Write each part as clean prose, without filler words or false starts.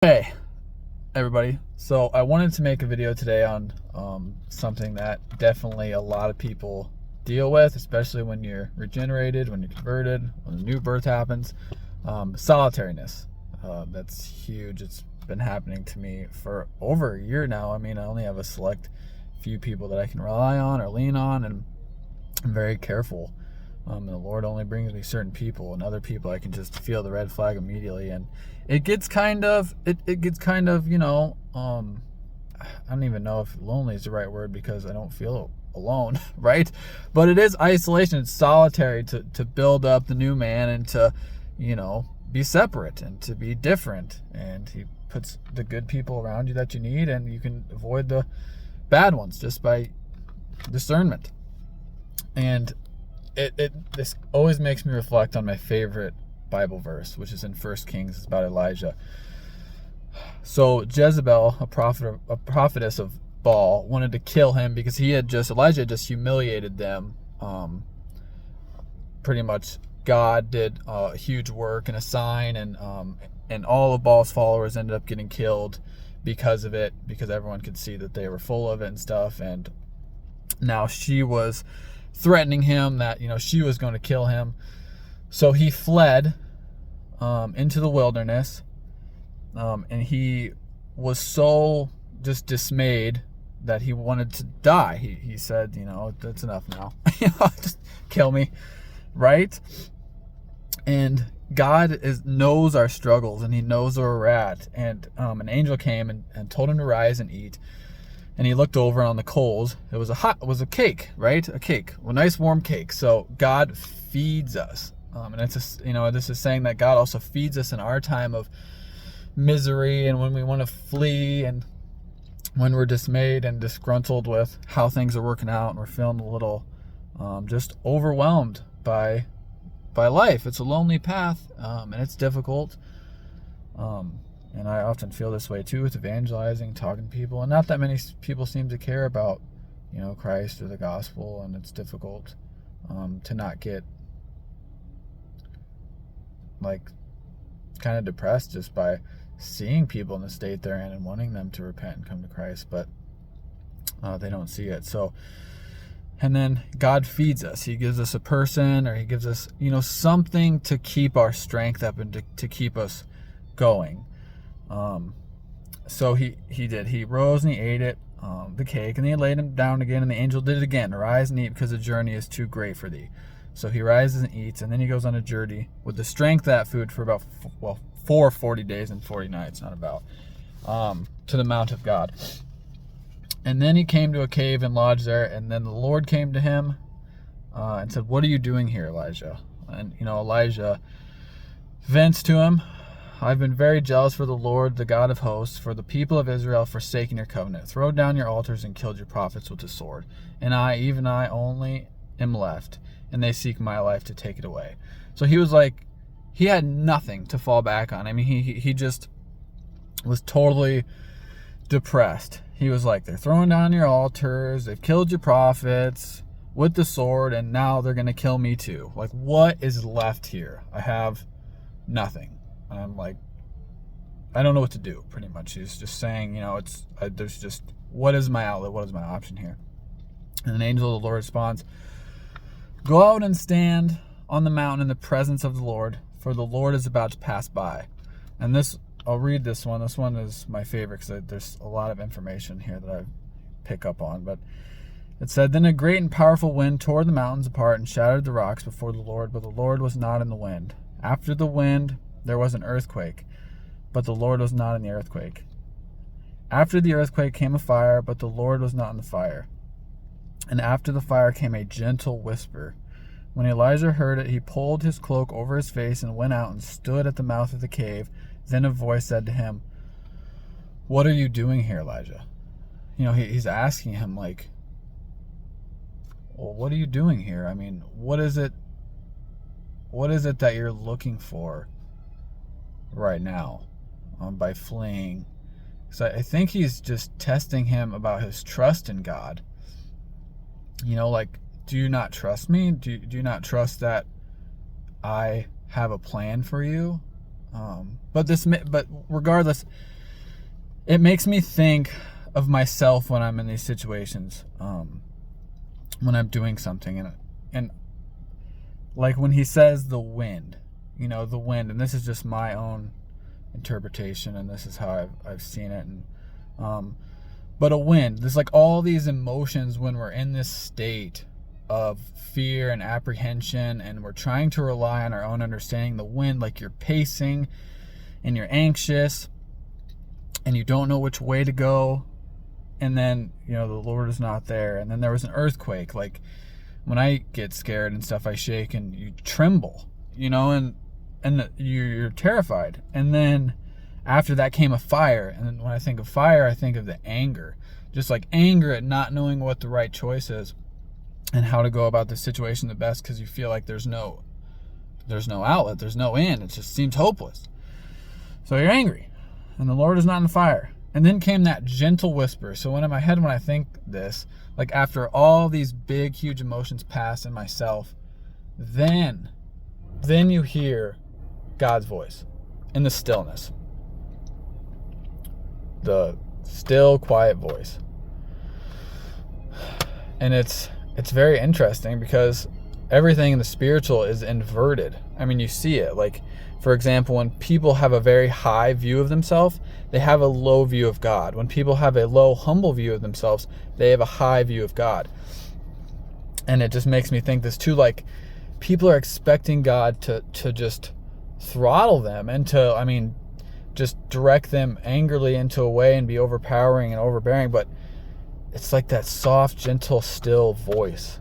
Hey everybody, so I wanted to make a video today on something that definitely a lot of people deal with, especially when you're regenerated, when you're converted, when a new birth happens. Solitariness. That's huge. It's been happening to me for over a year now. I mean, I only have a select few people that I can rely on or lean on, and I'm very careful. And the Lord only brings me certain people, and other people I can just feel the red flag immediately, and it gets kind of I don't even know if lonely is the right word, because I don't feel alone, right? But it is isolation. It's solitary to build up the new man and to be separate and to be different. And He puts the good people around you that you need, and you can avoid the bad ones just by discernment. And this always makes me reflect on my favorite Bible verse, which is in 1 Kings. It's about Elijah. So Jezebel, a prophetess of Baal, wanted to kill him because Elijah had just humiliated them. Pretty much, God did a huge work and a sign, and all of Baal's followers ended up getting killed because of it, because everyone could see that they were full of it and stuff. And now she was threatening him that she was going to kill him. So he fled into the wilderness, and he was so just dismayed that he wanted to die. He said, that's enough now. Just kill me, right? And God knows our struggles, and He knows where we're at. And an angel came and told him to rise and eat. And he looked over on the coals. It was a cake, right? A cake, a nice warm cake. So God feeds us, and it's this is saying that God also feeds us in our time of misery, and when we want to flee, and when we're dismayed and disgruntled with how things are working out, and we're feeling a little just overwhelmed by life. It's a lonely path, and it's difficult. And I often feel this way too with evangelizing, talking to people, and not that many people seem to care about, Christ or the gospel, and it's difficult to not get kind of depressed just by seeing people in the state they're in and wanting them to repent and come to Christ, but they don't see it. So, and then God feeds us. He gives us a person, or He gives us, something to keep our strength up and to keep us going. So he did. He rose and he ate it, the cake, and then he laid him down again, and the angel did it again. Arise and eat, because the journey is too great for thee. So he rises and eats, and then he goes on a journey with the strength of that food for about 40 days and 40 nights, not about, to the Mount of God. And then he came to a cave and lodged there, and then the Lord came to him and said, "What are you doing here, Elijah?" And Elijah vents to him, "I've been very jealous for the Lord, the God of hosts, for the people of Israel forsaking your covenant, thrown down your altars, and killed your prophets with the sword. And I, even I only, am left, and they seek my life to take it away." So he was like, he had nothing to fall back on. I mean, he just was totally depressed. He was like, they're throwing down your altars, they've killed your prophets with the sword, and now they're going to kill me too. Like, what is left here? I have nothing. I'm like, I don't know what to do, pretty much. He's just saying, there's just, what is my outlet? What is my option here? And an angel of the Lord responds, "Go out and stand on the mountain in the presence of the Lord, for the Lord is about to pass by." And I'll read this one. This one is my favorite, because there's a lot of information here that I pick up on. But it said, "Then a great and powerful wind tore the mountains apart and shattered the rocks before the Lord, but the Lord was not in the wind. After the wind, there was an earthquake, but the Lord was not in the earthquake. After the earthquake came a fire, but the Lord was not in the fire. And after the fire came a gentle whisper. When Elijah heard it, he pulled his cloak over his face and went out and stood at the mouth of the cave. Then a voice said to him, 'What are you doing here, Elijah?'" He's asking him, like, well, what are you doing here? I mean, what is it that you're looking for right now, by fleeing? So I think he's just testing him about his trust in God. Like, do you not trust me? Do you not trust that I have a plan for you? But regardless, it makes me think of myself when I'm in these situations, when I'm doing something, and like when he says the wind, the wind, and this is just my own interpretation, and this is how I've seen it, and but a wind, there's like all these emotions when we're in this state of fear and apprehension, and we're trying to rely on our own understanding. The wind, like you're pacing and you're anxious and you don't know which way to go, and then the Lord is not there. And then there was an earthquake. Like when I get scared and stuff, I shake and you tremble, and you're terrified. And then after that came a fire, and then when I think of fire, I think of the anger, just like anger at not knowing what the right choice is and how to go about the situation the best, because you feel like there's no outlet, there's no end, it just seems hopeless. So you're angry, and the Lord is not in the fire. And then came that gentle whisper. So in my head, when I think this, like after all these big, huge emotions pass in myself, then you hear God's voice in the stillness. The still, quiet voice. And it's very interesting because everything in the spiritual is inverted. I mean, you see it. Like, for example, when people have a very high view of themselves, they have a low view of God. When people have a low, humble view of themselves, they have a high view of God. And it just makes me think this too, like people are expecting God to just throttle them and to, just direct them angrily into a way and be overpowering and overbearing. But it's like that soft, gentle, still voice.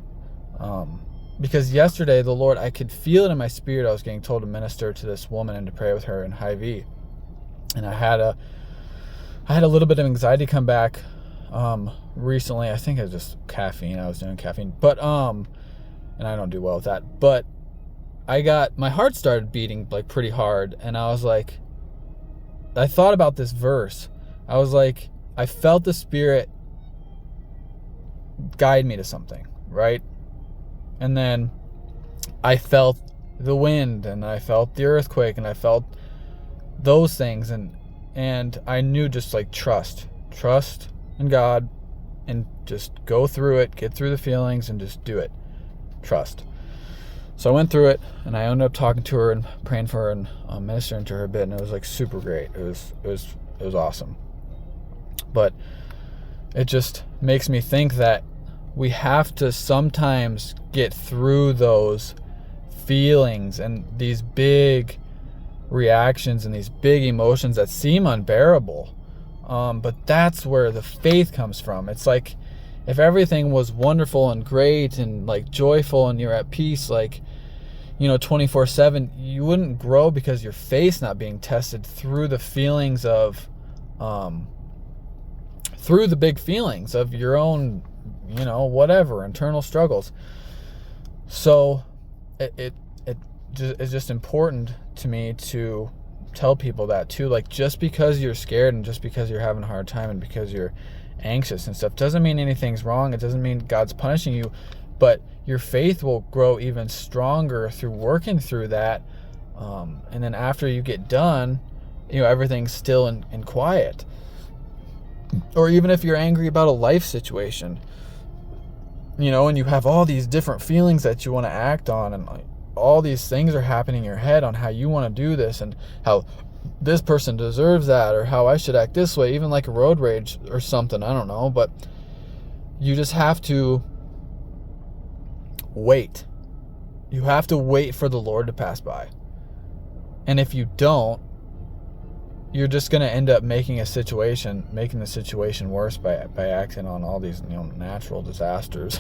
Because yesterday, the Lord, I could feel it in my spirit. I was getting told to minister to this woman and to pray with her in Hy-Vee. And I had a little bit of anxiety come back recently. I think it was just caffeine. I was doing caffeine. But, and I don't do well with that. But my heart started beating like pretty hard. And I was like, I thought about this verse. I was like, I felt the Spirit guide me to something, right? And then I felt the wind, and I felt the earthquake, and I felt those things, and I knew just like trust in God, and just go through it, get through the feelings, and just do it. Trust. So I went through it, and I ended up talking to her and praying for her and ministering to her a bit, and it was like super great. It was awesome. But it just makes me think that we have to sometimes get through those feelings and these big reactions and these big emotions that seem unbearable. But that's where the faith comes from. It's like if everything was wonderful and great and like joyful and you're at peace, like, 24/7, you wouldn't grow because your faith's not being tested through the feelings of, through the big feelings of your own, whatever, internal struggles. So it's just important to me to tell people that too. Like, just because you're scared and just because you're having a hard time and because you're anxious and stuff doesn't mean anything's wrong. It doesn't mean God's punishing you, but your faith will grow even stronger through working through that. And then after you get done, everything's still and quiet. Or even if you're angry about a life situation, and you have all these different feelings that you want to act on, and like all these things are happening in your head on how you want to do this and how this person deserves that, or how I should act this way, even like a road rage or something, I don't know. But you just have to wait. You have to wait for the Lord to pass by. And if you don't, you're just going to end up making the situation worse by acting on all these natural disasters,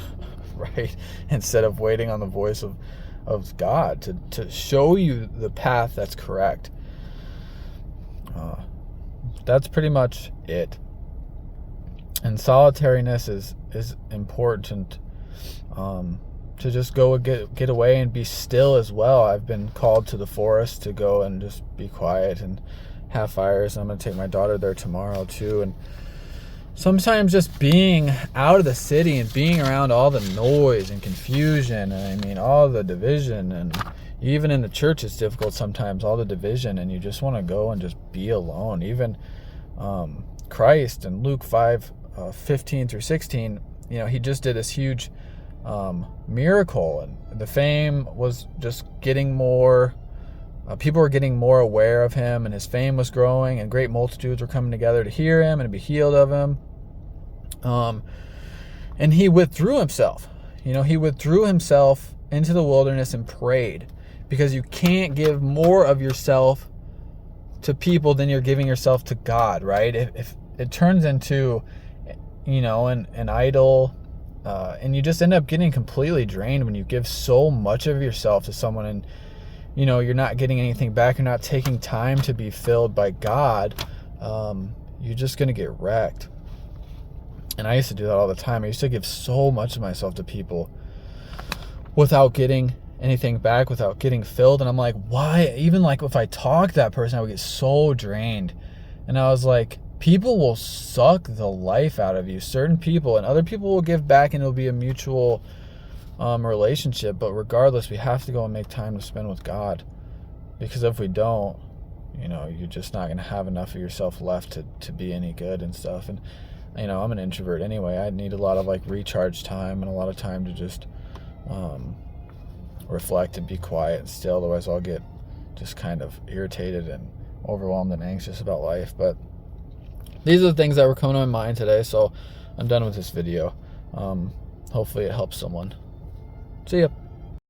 right? Instead of waiting on the voice of God to show you the path that's correct. That's pretty much it. And solitariness is important. To just go get away and be still as well. I've been called to the forest to go and just be quiet and have fires. I'm going to take my daughter there tomorrow too. And sometimes just being out of the city and being around all the noise and confusion, and all the division, and even in the church it's difficult sometimes, all the division, and you just want to go and just be alone. Even Christ in Luke 5, 15 through 16, he just did this huge miracle, and the fame was just getting more. People were getting more aware of him, and his fame was growing, and great multitudes were coming together to hear him and to be healed of him. And he withdrew himself. He withdrew himself into the wilderness and prayed, because you can't give more of yourself to people than you're giving yourself to God, right? If it turns into, an idol, and you just end up getting completely drained when you give so much of yourself to someone, and you're not getting anything back, you're not taking time to be filled by God, you're just going to get wrecked. And I used to do that all the time. I used to give so much of myself to people without getting anything back, without getting filled. And I'm like, why? Even like if I talked to that person, I would get so drained. And I was like, people will suck the life out of you, certain people, and other people will give back, and it'll be a mutual relationship. But regardless, we have to go and make time to spend with God, because if we don't, you're just not going to have enough of yourself left to be any good and stuff. And I'm an introvert anyway. I need a lot of like recharge time and a lot of time to just reflect and be quiet and still. Otherwise, I'll get just kind of irritated and overwhelmed and anxious about life. But these are the things that were coming to my mind today, so I'm done with this video. Hopefully it helps someone. See ya.